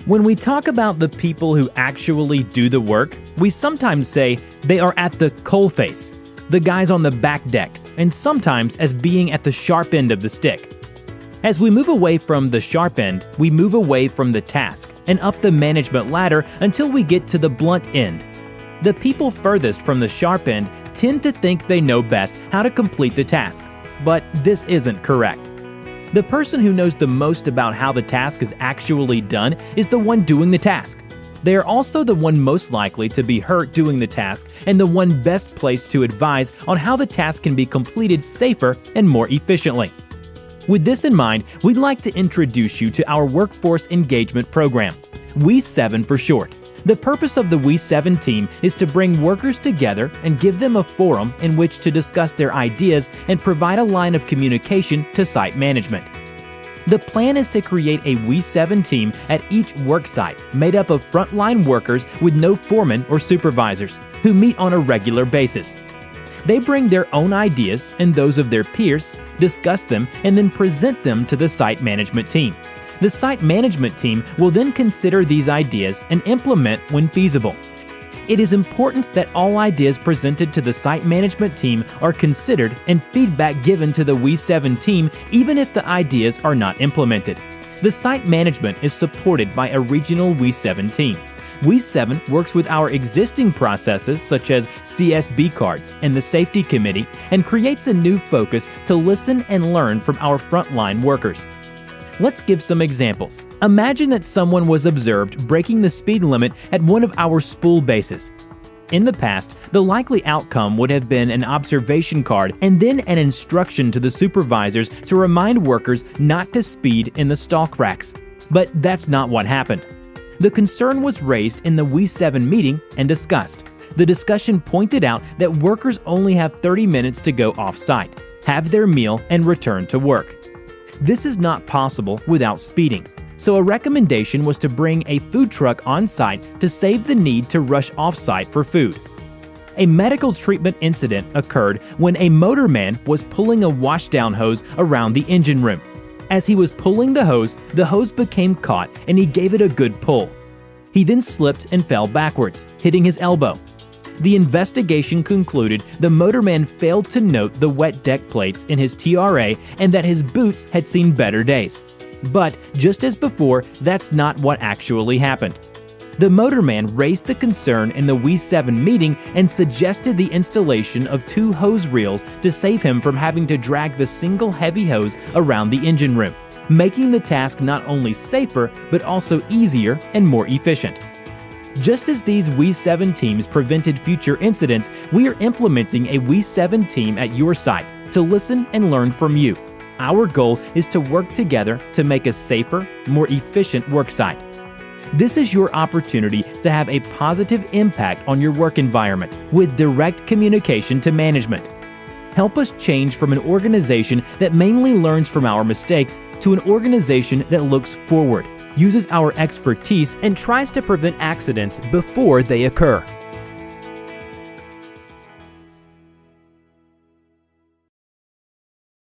When we talk about the people who actually do the work, we sometimes say they are at the coalface, the guys on the back deck, and sometimes as being at the sharp end of the stick. As we move away from the sharp end, we move away from the task and up the management ladder until we get to the blunt end. The people furthest from the sharp end tend to think they know best how to complete the task, but this isn't correct. The person who knows the most about how the task is actually done is the one doing the task. They are also the one most likely to be hurt doing the task and the one best placed to advise on how the task can be completed safer and more efficiently. With this in mind, we'd like to introduce you to our Workforce Engagement Program, We7 for short. The purpose of the We7 team is to bring workers together and give them a forum in which to discuss their ideas and provide a line of communication to site management. The plan is to create a We7 team at each work site made up of frontline workers with no foremen or supervisors who meet on a regular basis. They bring their own ideas and those of their peers, discuss them, and then present them to the site management team. The site management team will then consider these ideas and implement when feasible. It is important that all ideas presented to the site management team are considered and feedback given to the We7 team even if the ideas are not implemented. The site management is supported by a regional We7 team. We7 works with our existing processes such as CSB cards and the safety committee and creates a new focus to listen and learn from our frontline workers. Let's give some examples. Imagine that someone was observed breaking the speed limit at one of our spool bases. In the past, the likely outcome would have been an observation card and then an instruction to the supervisors to remind workers not to speed in the stalk racks. But that's not what happened. The concern was raised in the We7 meeting and discussed. The discussion pointed out that workers only have 30 minutes to go off-site, have their meal, and return to work. This is not possible without speeding, so a recommendation was to bring a food truck on site to save the need to rush off-site for food. A medical treatment incident occurred when a motorman was pulling a washdown hose around the engine room. As he was pulling the hose became caught and he gave it a good pull. He then slipped and fell backwards, hitting his elbow. The investigation concluded the motorman failed to note the wet deck plates in his TRA and that his boots had seen better days. But just as before, that's not what actually happened. The motorman raised the concern in the We7 meeting and suggested the installation of 2 hose reels to save him from having to drag the single heavy hose around the engine room, making the task not only safer but also easier and more efficient. Just as these We7 teams prevented future incidents, we are implementing a We7 team at your site to listen and learn from you. Our goal is to work together to make a safer, more efficient worksite. This is your opportunity to have a positive impact on your work environment with direct communication to management. Help us change from an organization that mainly learns from our mistakes to an organization that looks forward, uses our expertise, and tries to prevent accidents before they occur.